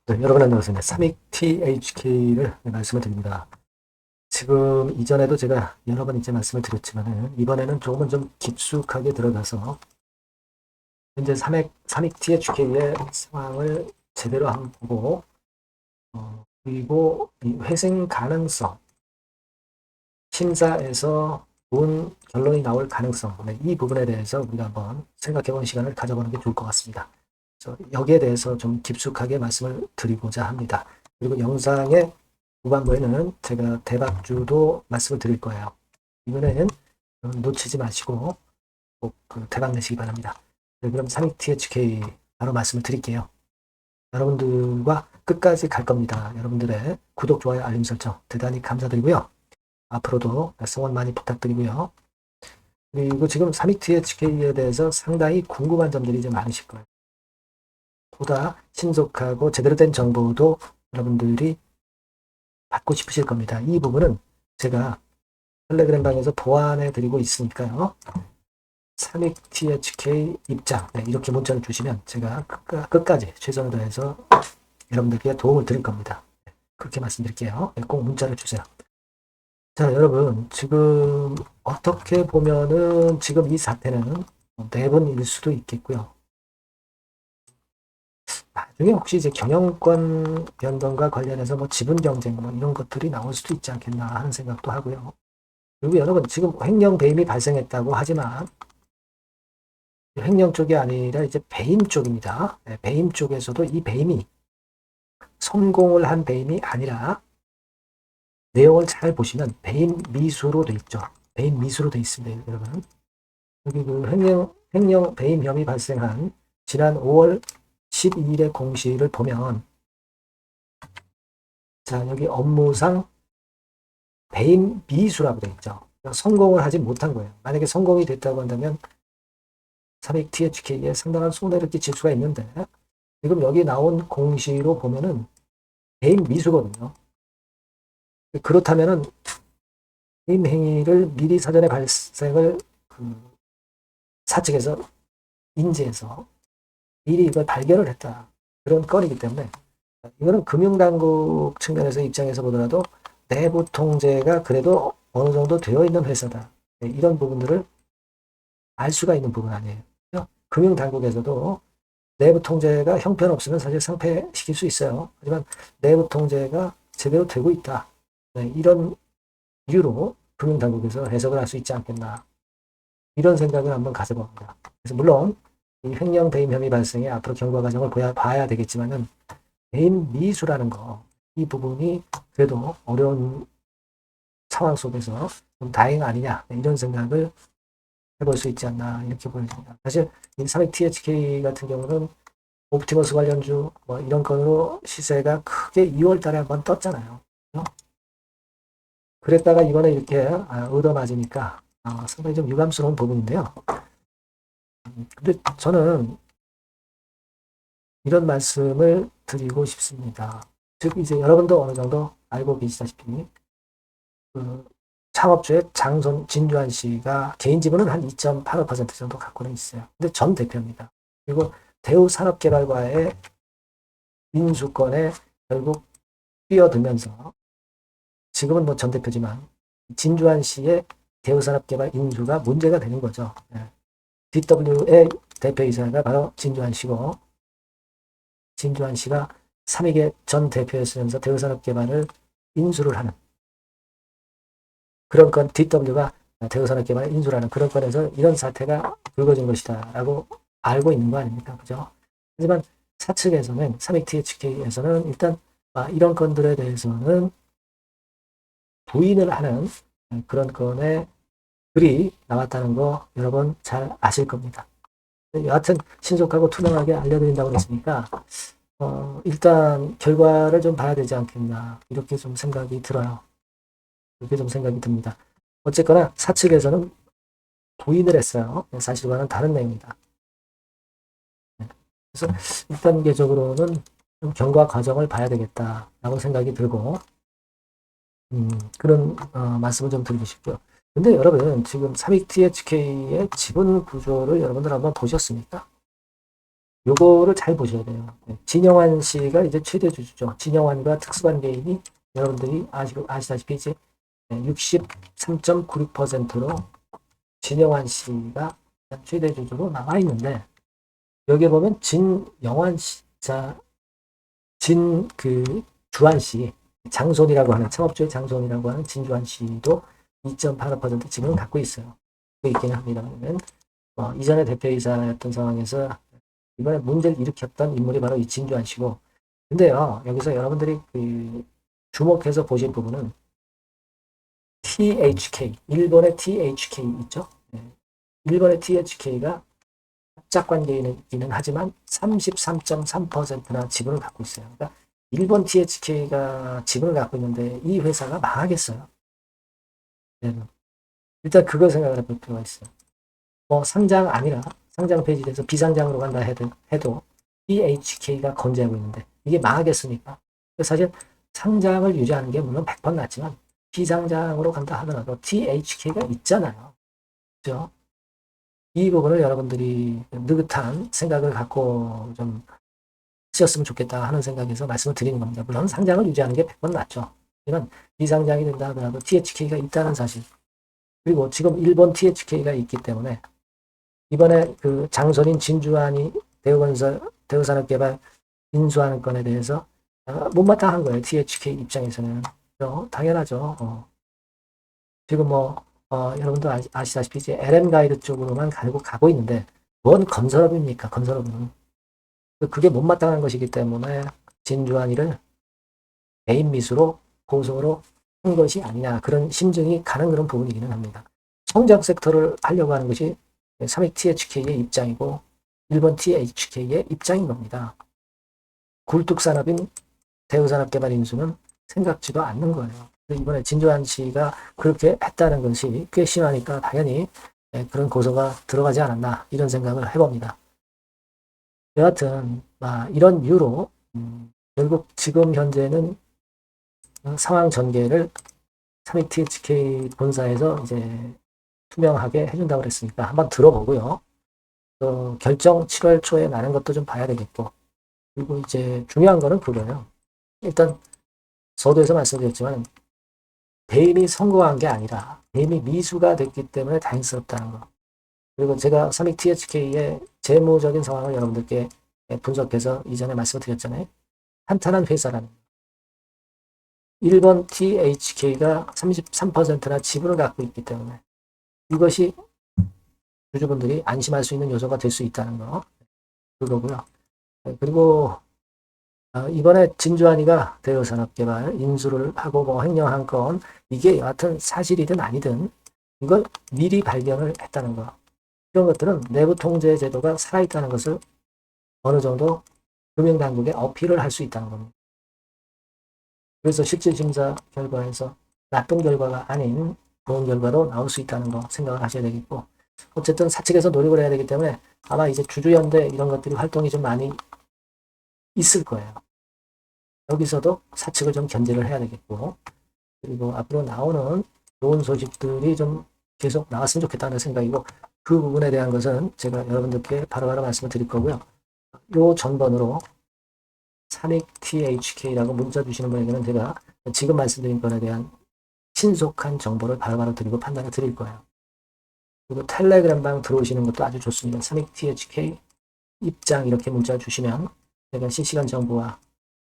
네, 여러분 안녕하세요. 삼익 THK를 말씀을 드립니다. 지금 이전에도 제가 여러 번 이제 말씀을 드렸지만 이번에는 조금은 좀 깊숙하게 들어가서 현재 삼익 THK의 상황을 제대로 한번 보고 그리고 이 회생 가능성, 심사에서 좋은 결론이 나올 가능성, 이 부분에 대해서 우리가 한번 생각해보는 시간을 가져보는 게 좋을 것 같습니다. 여기에 대해서 좀 깊숙하게 말씀을 드리고자 합니다. 그리고 영상의 후반부에는 제가 대박주도 말씀을 드릴 거예요. 이번에는 놓치지 마시고 꼭 대박 내시기 바랍니다. 네, 그럼 삼익 THK 바로 말씀을 드릴게요. 여러분들과 끝까지 갈 겁니다. 여러분들의 구독, 좋아요, 알림 설정 대단히 감사드리고요. 앞으로도 성원 많이 부탁드리고요. 그리고 지금 삼익 THK에 대해서 상당히 궁금한 점들이 좀 많으실 거예요. 보다 신속하고 제대로 된 정보도 여러분들이 받고 싶으실 겁니다. 이 부분은 제가 텔레그램 방에서 보완해 드리고 있으니까요. 삼익 THK 입장, 이렇게 문자를 주시면 제가 끝까지 최선을 다해서 여러분들께 도움을 드릴 겁니다. 그렇게 말씀드릴게요. 꼭 문자를 주세요. 자, 여러분, 지금 어떻게 보면은 지금 이 사태는 내분일 수도 있겠고요. 나중에 혹시 이제 경영권 변동과 관련해서 뭐 지분 경쟁 뭐 이런 것들이 나올 수도 있지 않겠나 하는 생각도 하고요. 그리고 여러분 지금 횡령 배임이 발생했다고 하지만 횡령 쪽이 아니라 이제 배임 쪽입니다. 배임 쪽에서도 이 배임이 성공을 한 배임이 아니라 내용을 잘 보시면 배임 미수로 돼 있죠. 배임 미수로 돼 있습니다, 여러분. 여기 그 횡령 배임 혐의 발생한 지난 5월 12일의 공시를 보면 자, 여기 업무상 배임 미수라고 돼 있죠. 성공을 하지 못한 거예요. 만약에 성공이 됐다고 한다면 삼익 THK에 상당한 손해를 끼칠 수가 있는데 지금 여기 나온 공시로 보면은 배임 미수거든요. 그렇다면은 배임 행위를 미리 사전에 발생을 사측에서 인지해서 미리 이걸 발견을 했다. 그런 건이기 때문에 이거는 금융당국 측면에서 입장에서 보더라도 내부 통제가 그래도 어느 정도 되어 있는 회사다. 이런 부분들을 알 수가 있는 부분 아니에요. 금융당국에서도 내부 통제가 형편없으면 사실 상폐시킬 수 있어요. 하지만 내부 통제가 제대로 되고 있다. 이런 이유로 금융당국에서 해석을 할 수 있지 않겠나. 이런 생각을 한번 가져봅니다. 그래서 물론 이 횡령 배임 혐의 발생에 앞으로 경과 과정을 봐야 되겠지만은 배임 미수라는 거, 이 부분이 그래도 어려운 상황 속에서 좀 다행 아니냐 이런 생각을 해볼 수 있지 않나 이렇게 보여집니다. 사실 이 삼익 THK 같은 경우는 옵티머스 관련주 뭐 이런 건으로 시세가 크게 2월 달에 한번 떴잖아요. 그랬다가 이번에 이렇게 얻어맞으니까 상당히 좀 유감스러운 부분인데요. 근데 저는 이런 말씀을 드리고 싶습니다. 즉 이제 여러분도 어느 정도 알고 계시다시피 그 창업주의 진주한 씨가 개인 지분은 한 2.85% 정도 갖고는 있어요. 근데 전 대표입니다. 그리고 대우산업개발과의 인수권에 결국 뛰어들면서 지금은 뭐 전 대표지만 진주한 씨의 대우산업개발 인수가 문제가 되는 거죠. DW의 대표이사가 바로 진주한 씨고 진주한 씨가 삼익의 전 대표였으면서 대우산업개발을 인수를 하는 그런 건 DW가 대우산업개발 인수라는 그런 건에서 이런 사태가 불거진 것이다 라고 알고 있는 거 아닙니까? 그죠? 하지만 사측에서는 삼익 THK에서는 일단 이런 건들에 대해서는 부인을 하는 그런 건의 글이 나왔다는 거 여러분 잘 아실 겁니다. 여하튼 신속하고 투명하게 알려드린다고 했으니까 일단 결과를 좀 봐야 되지 않겠나 이렇게 좀 생각이 들어요. 이렇게 좀 생각이 듭니다. 어쨌거나 사측에서는 부인을 했어요. 사실과는 다른 내용이다. 그래서 1단계적으로는 좀 경과 과정을 봐야 되겠다라고 생각이 들고 그런 말씀을 좀 드리고 싶고요. 근데 여러분 지금 삼익 THK의 지분 구조를 여러분들 한번 보셨습니까? 요거를 잘 보셔야 돼요. 진영환 씨가 이제 최대 주주죠. 진영환과 특수관계인이 여러분들이 아시다시피 이제 63.96%로 진영환 씨가 최대 주주로 나와 있는데, 여기에 보면 진영환 씨, 주한 씨, 장손이라고 하는, 창업주의 장손이라고 하는 진주한 씨도 2.85% 지분을 갖고 있어요. 있기는 합니다만, 이전에 대표이사였던 상황에서 이번에 문제를 일으켰던 인물이 바로 이 진주한 씨고, 근데요, 여기서 여러분들이 주목해서 보실 부분은 THK, 일본의 THK 있죠? 네. 일본의 THK가 합작 관계이기는 하지만 33.3%나 지분을 갖고 있어요. 그러니까 일본 THK가 지분을 갖고 있는데 이 회사가 망하겠어요. 네. 일단 그거 생각을 해볼 필요가 있어요. 상장 아니라 상장 폐지돼서 비상장으로 간다 해도 THK가 건재하고 있는데 이게 망하겠습니까? 사실 상장을 유지하는 게 물론 100번 낫지만 비상장으로 간다 하더라도 THK가 있잖아요. 그죠? 이 부분을 여러분들이 느긋한 생각을 갖고 좀 쓰셨으면 좋겠다 하는 생각에서 말씀을 드리는 겁니다. 물론 상장을 유지하는 게 100번 낫죠. 하지만 비상장이 된다 하더라도 THK가 있다는 사실, 그리고 지금 일본 THK가 있기 때문에 이번에 그 장선인 진주환이 대우산업개발 인수하는 건에 대해서 못마땅한 거예요. THK 입장에서는. 당연하죠. 지금 여러분도 아시다시피 이제 LM 가이드 쪽으로만 가고 있는데 뭔 건설업입니까? 건설업은. 그게 못마땅한 것이기 때문에 진주환이를 개인 미수로 고소로 한 것이 아니냐, 그런 심증이 가는 그런 부분이기는 합니다. 성장 섹터를 하려고 하는 것이 삼익 THK의 입장이고 일본 THK의 입장인 겁니다. 굴뚝산업인 대우산업개발 인수는 생각지도 않는 거예요. 이번에 진주환 씨가 그렇게 했다는 것이 꽤 심하니까 당연히 그런 고소가 들어가지 않았나, 이런 생각을 해봅니다. 여하튼 이런 이유로 결국 지금 현재는 상황 전개를 삼익 THK 본사에서 이제 투명하게 해준다고 그랬으니까 한번 들어보고요. 결정 7월 초에 나는 것도 좀 봐야 되겠고, 그리고 이제 중요한 거는 그거예요. 일단 서두에서 말씀드렸지만 배임이 성공한 게 아니라 배임이 미수가 됐기 때문에 다행스럽다는 거. 그리고 제가 삼익 THK의 재무적인 상황을 여러분들께 분석해서 이전에 말씀을 드렸잖아요. 탄탄한 회사라는, 일본 THK가 33%나 지분을 갖고 있기 때문에 이것이 주주분들이 안심할 수 있는 요소가 될 수 있다는 거, 그거고요. 그리고 이번에 진주환이가 대우산업개발 인수를 하고 횡령한 건 이게 여하튼 사실이든 아니든 이걸 미리 발견을 했다는 거, 이런 것들은 내부 통제 제도가 살아있다는 것을 어느 정도 금융당국에 어필을 할 수 있다는 겁니다. 그래서 실질심사 결과에서 나쁜 결과가 아닌 좋은 결과도 나올 수 있다는 거 생각을 하셔야 되겠고, 어쨌든 사측에서 노력을 해야 되기 때문에 아마 이제 주주연대 이런 것들이 활동이 좀 많이 있을 거예요. 여기서도 사측을 좀 견제를 해야 되겠고, 그리고 앞으로 나오는 좋은 소식들이 좀 계속 나왔으면 좋겠다는 생각이고, 그 부분에 대한 것은 제가 여러분들께 바로바로 말씀을 드릴 거고요. 요 전번으로 삼익THK라고 문자 주시는 분에게는 제가 지금 말씀드린 건에 대한 신속한 정보를 바로바로 드리고 판단을 드릴 거예요. 그리고 텔레그램방 들어오시는 것도 아주 좋습니다. 삼익THK 입장 이렇게 문자 주시면 제가 실시간 정보와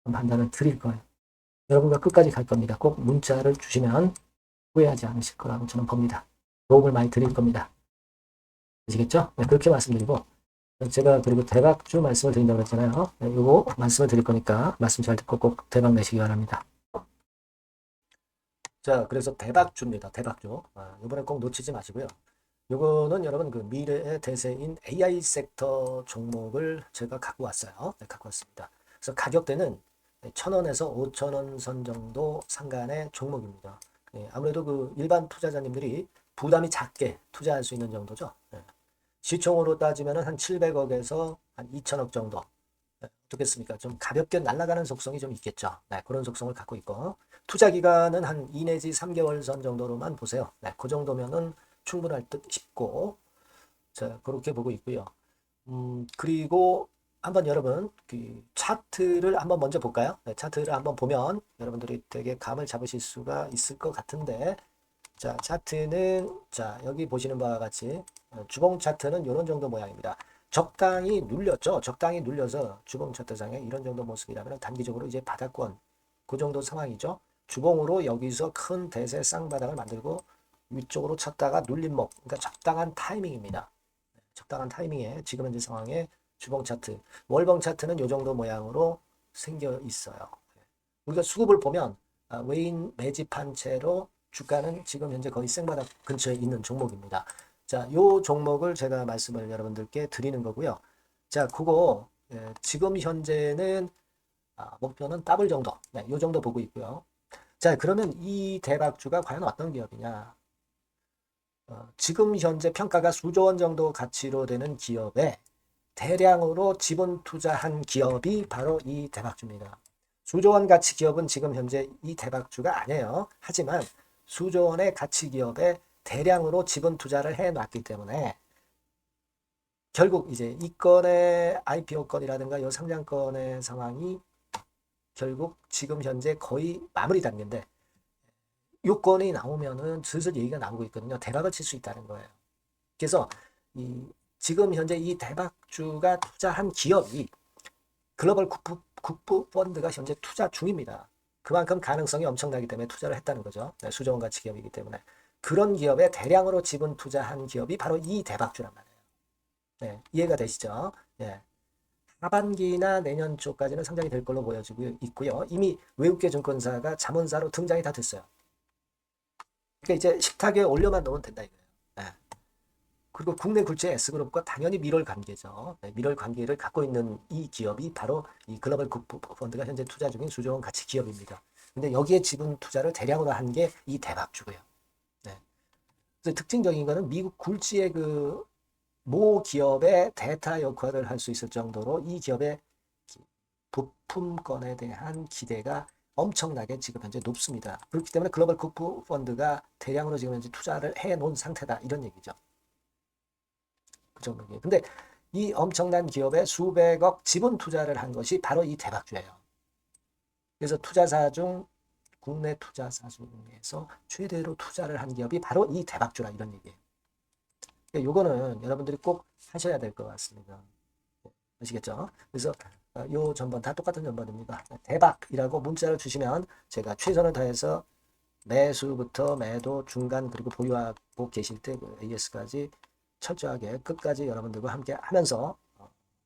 판단을 드릴 거예요. 여러분과 끝까지 갈 겁니다. 꼭 문자를 주시면 후회하지 않으실 거라고 저는 봅니다. 도움을 많이 드릴 겁니다. 아시겠죠? 네, 그렇게 말씀드리고, 제가 그리고 대박주 말씀을 드린다고 그랬잖아요. 네, 요거 말씀을 드릴 거니까 말씀 잘 듣고 꼭 대박 내시기 바랍니다. 자, 그래서 대박주입니다. 대박주. 이번에 꼭 놓치지 마시고요. 요거는 여러분 그 미래의 대세인 AI 섹터 종목을 제가 갖고 왔어요. 네, 갖고 왔습니다. 그래서 가격대는 1,000원에서 5,000원 선 정도 상간의 종목입니다. 네, 아무래도 그 일반 투자자님들이 부담이 작게 투자할 수 있는 정도죠. 네. 시총으로 따지면 한 700억에서 한 2천억 정도. 네, 어떻겠습니까? 좀 가볍게 날아가는 속성이 좀 있겠죠. 네, 그런 속성을 갖고 있고, 투자 기간은 한 2 내지 3개월 선 정도로만 보세요. 네, 그 정도면은 충분할 듯 싶고, 자, 그렇게 보고 있고요. 그리고 한번 여러분 그 차트를 한번 먼저 볼까요? 네, 차트를 한번 보면 여러분들이 되게 감을 잡으실 수가 있을 것 같은데, 자, 차트는 자, 여기 보시는 바와 같이 주봉 차트는 이런 정도 모양입니다. 적당히 눌렸죠. 적당히 눌려서 주봉 차트상에 이런 정도 모습이라면 단기적으로 이제 바닥권 그 정도 상황이죠. 주봉으로 여기서 큰 대세 쌍바닥을 만들고 위쪽으로 쳤다가 눌림목, 그러니까 적당한 타이밍입니다. 적당한 타이밍에 지금 현재 상황에 주봉 차트, 월봉 차트는 이 정도 모양으로 생겨 있어요. 우리가 수급을 보면 외인 매집한 채로 주가는 지금 현재 거의 생바닥 근처에 있는 종목입니다. 자, 요 종목을 제가 말씀을 여러분들께 드리는 거고요. 자, 그거 지금 현재는 목표는 더블 정도, 네, 요 정도 보고 있고요. 자, 그러면 이 대박주가 과연 어떤 기업이냐? 지금 현재 평가가 수조 원 정도 가치로 되는 기업에 대량으로 지분 투자한 기업이 바로 이 대박주입니다. 수조 원 가치 기업은 지금 현재 이 대박주가 아니에요. 하지만 수조 원의 가치 기업에 대량으로 지분 투자를 해 놨기 때문에 결국 이제 이 건의 IPO 건이라든가 이 상장건의 상황이 결국 지금 현재 거의 마무리 단계인데 요건이 나오면은 슬슬 얘기가 나오고 있거든요. 대박을 칠 수 있다는 거예요. 그래서 이 지금 현재 이 대박주가 투자한 기업이 글로벌 국부 펀드가 현재 투자 중입니다. 그만큼 가능성이 엄청나기 때문에 투자를 했다는 거죠. 네, 수조원 가치 기업이기 때문에. 그런 기업에 대량으로 지분 투자한 기업이 바로 이 대박주란 말이에요. 네, 이해가 되시죠? 예. 하반기나 내년 초까지는 상장이 될 걸로 보여지고 있고요. 이미 외국계 증권사가 자문사로 등장이 다 됐어요. 그러니까 이제 식탁에 올려만 놓으면 된다 이거예요. 네. 그리고 국내 굴지의 S그룹과 당연히 밀월 관계죠. 네, 밀월 관계를 갖고 있는 이 기업이 바로 이 글로벌 국부 펀드가 현재 투자 중인 수조원 가치 기업입니다. 근데 여기에 지분 투자를 대량으로 한 게 이 대박주고요. 네. 그래서 특징적인 거는 미국 굴지의 그 모 기업의 대타 역할을 할 수 있을 정도로 이 기업의 부품권에 대한 기대가 엄청나게 지금 현재 높습니다. 그렇기 때문에 글로벌 국부 펀드가 대량으로 지금 현재 투자를 해 놓은 상태다 이런 얘기죠. 그 정도예요. 근데 이 엄청난 기업에 수백억 지분 투자를 한 것이 바로 이 대박주예요. 그래서 투자사 중 국내 투자사 중에서 최대로 투자를 한 기업이 바로 이 대박주라 이런 얘기예요. 그러니까 요거는 여러분들이 꼭 하셔야 될 것 같습니다. 아시겠죠? 그래서 요 전번 다 똑같은 전번입니다. 대박이라고 문자를 주시면 제가 최선을 다해서 매수부터 매도, 중간 그리고 보유하고 계실 때 그 AS까지 철저하게 끝까지 여러분들과 함께 하면서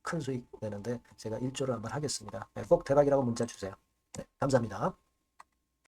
큰 수익 내는데 제가 일조를 한번 하겠습니다. 네, 꼭 대박이라고 문자 주세요. 네, 감사합니다.